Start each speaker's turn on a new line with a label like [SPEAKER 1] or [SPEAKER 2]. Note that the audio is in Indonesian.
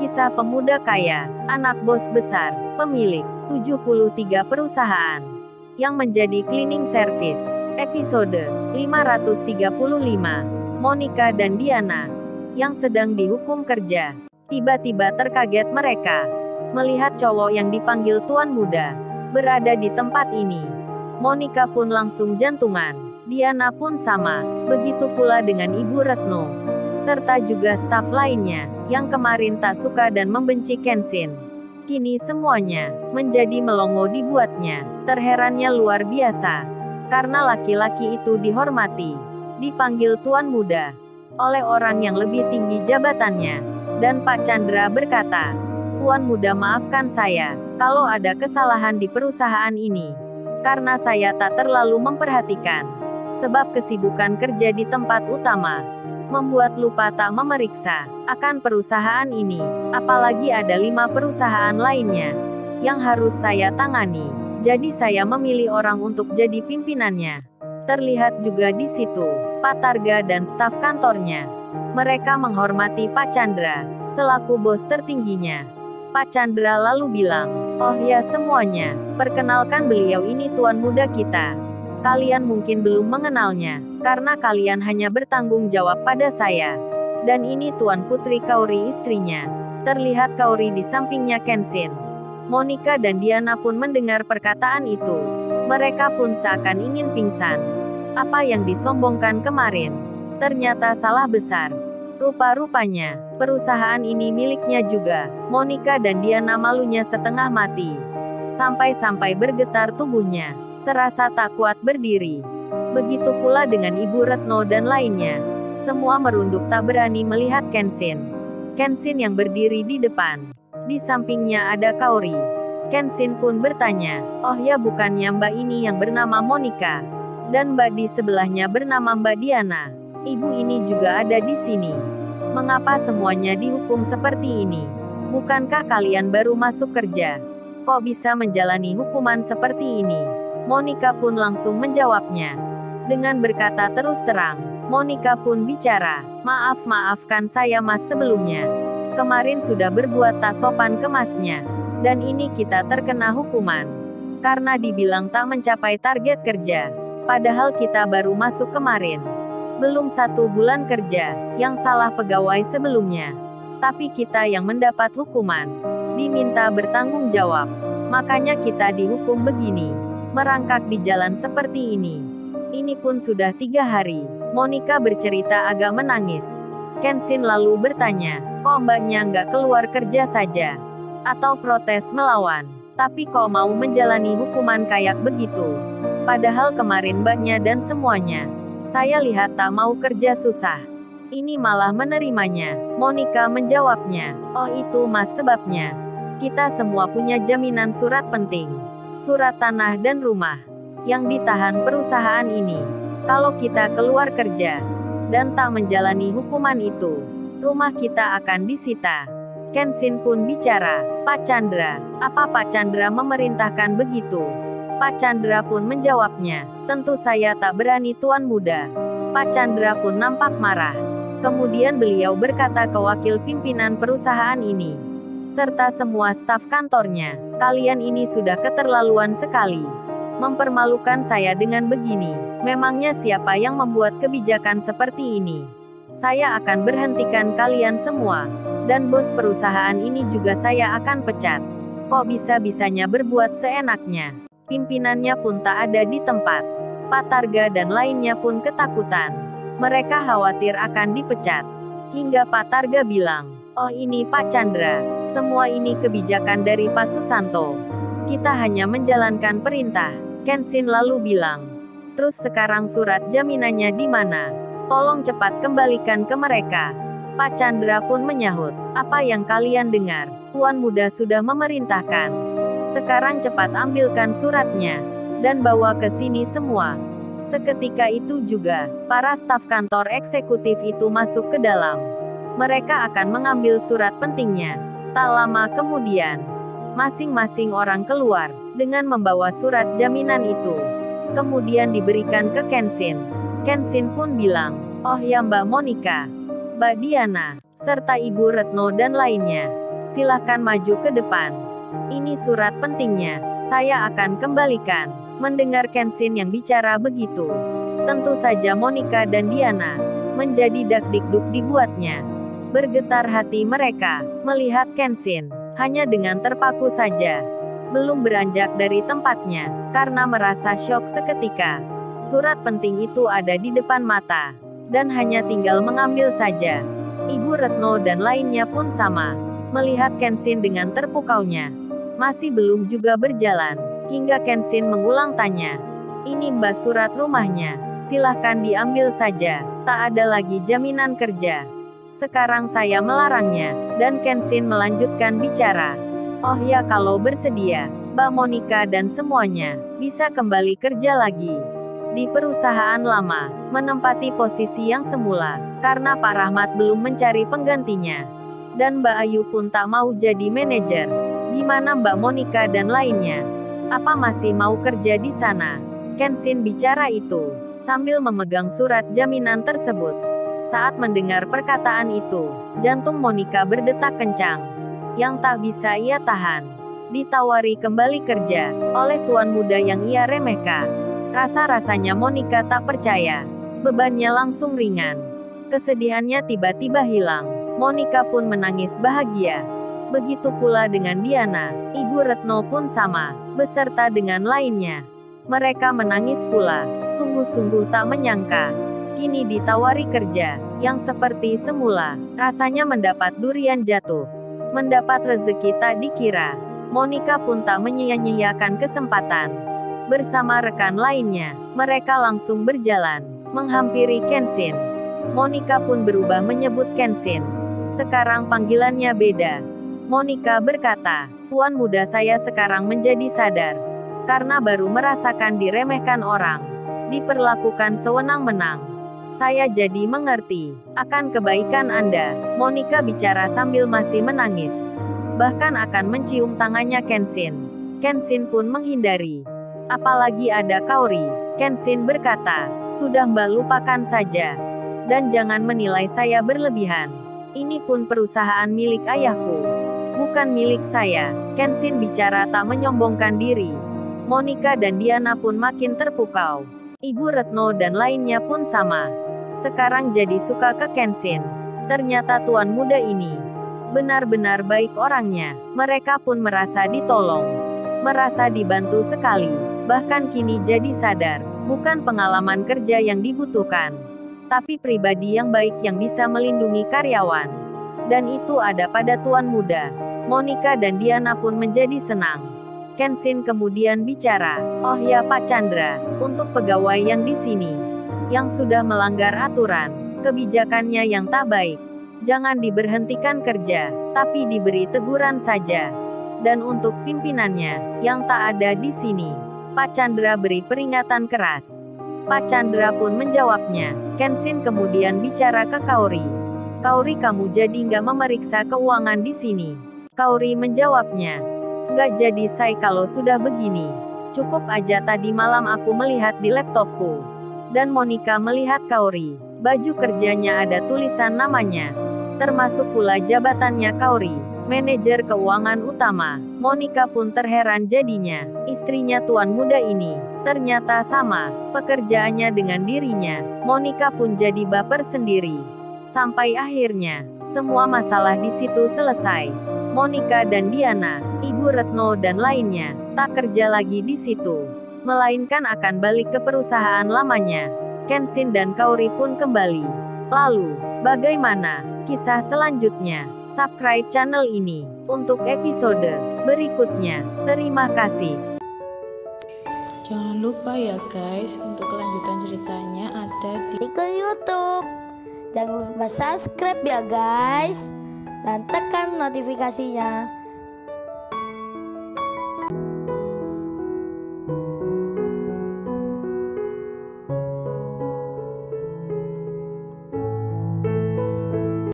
[SPEAKER 1] Kisah pemuda kaya, anak bos besar, pemilik 73 perusahaan, yang menjadi cleaning service. Episode 535. Monica dan Diana, yang sedang dihukum kerja. Tiba-tiba terkaget mereka melihat cowok yang dipanggil Tuan Muda berada di tempat ini. Monica pun langsung jantungan. Diana pun sama, begitu pula dengan Ibu Retno, serta juga staf lainnya, yang kemarin tak suka dan membenci Kenshin. Kini semuanya menjadi melongo dibuatnya. Terherannya luar biasa, karena laki-laki itu dihormati, dipanggil Tuan Muda, oleh orang yang lebih tinggi jabatannya. Dan Pak Chandra berkata, "Tuan Muda, maafkan saya, kalau ada kesalahan di perusahaan ini. Karena saya tak terlalu memperhatikan. Sebab kesibukan kerja di tempat utama membuat lupa tak memeriksa akan perusahaan ini. Apalagi ada 5 perusahaan lainnya yang harus saya tangani. Jadi saya memilih orang untuk jadi pimpinannya." Terlihat juga di situ Pak Targa dan staf kantornya. Mereka menghormati Pak Chandra selaku bos tertingginya. Pak Chandra lalu bilang, "Oh ya semuanya, perkenalkan beliau ini Tuan Muda kita. Kalian mungkin belum mengenalnya, karena kalian hanya bertanggung jawab pada saya. Dan ini Tuan Putri Kaori, istrinya." Terlihat Kaori di sampingnya Kenshin. Monica dan Diana pun mendengar perkataan itu. Mereka pun seakan ingin pingsan. Apa yang disombongkan kemarin ternyata salah besar. Rupa-rupanya perusahaan ini miliknya juga. Monica dan Diana malunya setengah mati. Sampai-sampai bergetar tubuhnya, serasa tak kuat berdiri. Begitu pula dengan Ibu Retno dan lainnya. Semua merunduk tak berani melihat Kenshin. Kenshin yang berdiri di depan. Di sampingnya ada Kaori. Kenshin pun bertanya, "Oh ya, bukannya Mbak ini yang bernama Monica? Dan Mbak di sebelahnya bernama Mbak Diana? Ibu ini juga ada di sini. Mengapa semuanya dihukum seperti ini? Bukankah kalian baru masuk kerja? Kok bisa menjalani hukuman seperti ini?" Monica pun langsung menjawabnya dengan berkata terus terang. Monica pun bicara, maafkan saya Mas sebelumnya. Kemarin sudah berbuat tak sopan ke Masnya. Dan ini kita terkena hukuman. Karena dibilang tak mencapai target kerja. Padahal kita baru masuk kemarin. Belum 1 bulan kerja, yang salah pegawai sebelumnya. Tapi kita yang mendapat hukuman. Diminta bertanggung jawab. Makanya kita dihukum begini. Merangkak di jalan seperti ini. Ini pun sudah 3 hari. Monica bercerita agak menangis. Kenshin lalu bertanya, "Kok mbaknya nggak keluar kerja saja? Atau protes melawan? Tapi kok mau menjalani hukuman kayak begitu? Padahal kemarin mbaknya dan semuanya saya lihat tak mau kerja susah. Ini malah menerimanya." Monica menjawabnya, "Oh itu Mas sebabnya. Kita semua punya jaminan surat penting. Surat tanah dan rumah yang ditahan perusahaan ini. Kalau kita keluar kerja dan tak menjalani hukuman itu, rumah kita akan disita." Kenshin pun bicara, "Pak Chandra, apa Pak Chandra memerintahkan begitu?" Pak Chandra pun menjawabnya, "Tentu saya tak berani Tuan Muda." Pak Chandra pun nampak marah. Kemudian beliau berkata ke wakil pimpinan perusahaan ini, serta semua staf kantornya, "Kalian ini sudah keterlaluan sekali. Mempermalukan saya dengan begini. Memangnya siapa yang membuat kebijakan seperti ini? Saya akan berhentikan kalian semua. Dan bos perusahaan ini juga saya akan pecat. Kok bisa-bisanya berbuat seenaknya?" Pimpinannya pun tak ada di tempat. Pak Targa dan lainnya pun ketakutan. Mereka khawatir akan dipecat. Hingga Pak Targa bilang, "Oh ini Pak Chandra, semua ini kebijakan dari Pak Susanto. Kita hanya menjalankan perintah." Kenshin lalu bilang, "Terus sekarang surat jaminannya di mana? Tolong cepat kembalikan ke mereka." Pak Chandra pun menyahut, "Apa yang kalian dengar? Tuan Muda sudah memerintahkan. Sekarang cepat ambilkan suratnya dan bawa ke sini semua." Seketika itu juga, para staf kantor eksekutif itu masuk ke dalam. Mereka akan mengambil surat pentingnya. Tak lama kemudian, masing-masing orang keluar dengan membawa surat jaminan itu. Kemudian diberikan ke Kenshin. Kenshin pun bilang, "Oh ya Mbak Monica, Mbak Diana, serta Ibu Retno dan lainnya. Silahkan maju ke depan. Ini surat pentingnya. Saya akan kembalikan. Mendengar Kenshin yang bicara begitu, tentu saja Monica dan Diana menjadi dak-dikduk dibuatnya. Bergetar hati mereka melihat Kenshin hanya dengan terpaku saja. Belum beranjak dari tempatnya karena merasa syok seketika. Surat penting itu ada di depan mata dan hanya tinggal mengambil saja. Ibu Retno dan lainnya pun sama. Melihat Kenshin dengan terpukaunya. Masih belum juga berjalan, hingga Kenshin mengulang tanya. Ini Mbak surat rumahnya, silahkan diambil saja, tak ada lagi jaminan kerja. Sekarang saya melarangnya, dan Kenshin melanjutkan bicara. Oh ya kalau bersedia, Mbak Monica dan semuanya, bisa kembali kerja lagi. Di perusahaan lama, menempati posisi yang semula, karena Pak Rahmat belum mencari penggantinya. Dan Mbak Ayu pun tak mau jadi manajer. Gimana Mbak Monica dan lainnya? Apa masih mau kerja di sana? Kenshin bicara itu, sambil memegang surat jaminan tersebut. Saat mendengar perkataan itu, jantung Monica berdetak kencang, yang tak bisa ia tahan. Ditawari kembali kerja, oleh tuan muda yang ia remehkan. Rasa-rasanya Monica tak percaya. Bebannya langsung ringan. Kesedihannya tiba-tiba hilang. Monica pun menangis bahagia. Begitu pula dengan Diana, Ibu Retno pun sama, beserta dengan lainnya. Mereka menangis pula, sungguh-sungguh tak menyangka. Kini ditawari kerja, yang seperti semula, rasanya mendapat durian jatuh. Mendapat rezeki tak dikira. Monica pun tak menyia-nyiakan kesempatan. Bersama rekan lainnya, mereka langsung berjalan, menghampiri Kenshin. Monica pun berubah menyebut Kenshin. Sekarang panggilannya beda. Monica berkata, Tuan muda saya sekarang menjadi sadar. Karena baru merasakan diremehkan orang. Diperlakukan sewenang-wenang. Saya jadi mengerti akan kebaikan Anda. Monica bicara sambil masih menangis. Bahkan akan mencium tangannya Kenshin. Kenshin pun menghindari. Apalagi ada Kaori. Kenshin berkata, sudah Mbak lupakan saja. Dan jangan menilai saya berlebihan. Ini pun perusahaan milik ayahku. Bukan milik saya. Kenshin bicara tak menyombongkan diri. Monica dan Diana pun makin terpukau. Ibu Retno dan lainnya pun sama. Sekarang jadi suka ke Kenshin. Ternyata tuan muda ini benar-benar baik orangnya. Mereka pun merasa ditolong. Merasa dibantu sekali. Bahkan kini jadi sadar. Bukan pengalaman kerja yang dibutuhkan, tapi pribadi yang baik yang bisa melindungi karyawan. Dan itu ada pada tuan muda. Monica dan Diana pun menjadi senang. Kenshin kemudian bicara, oh ya Pak Chandra, untuk pegawai yang di sini, yang sudah melanggar aturan, kebijakannya yang tak baik, jangan diberhentikan kerja, tapi diberi teguran saja. Dan untuk pimpinannya, yang tak ada di sini, Pak Chandra beri peringatan keras. Pak Chandra pun menjawabnya. Kenshin kemudian bicara ke Kaori. Kaori kamu jadi nggak memeriksa keuangan di sini? Kaori menjawabnya. Nggak jadi say kalau sudah begini. Cukup aja tadi malam aku melihat di laptopku. Dan Monica melihat Kaori. Baju kerjanya ada tulisan namanya. Termasuk pula jabatannya Kaori. Manajer keuangan utama. Monica pun terheran jadinya. Istrinya tuan muda ini ternyata sama pekerjaannya dengan dirinya. Monica pun jadi baper sendiri. Sampai akhirnya, semua masalah di situ selesai. Monica dan Diana, Ibu Retno dan lainnya, tak kerja lagi di situ. Melainkan akan balik ke perusahaan lamanya. Kenshin dan Kaori pun kembali. Lalu, bagaimana kisah selanjutnya? Subscribe channel ini untuk episode berikutnya. Terima kasih.
[SPEAKER 2] Jangan lupa ya guys, untuk kelanjutan ceritanya ada di
[SPEAKER 3] YouTube. Jangan lupa subscribe ya guys, dan tekan notifikasinya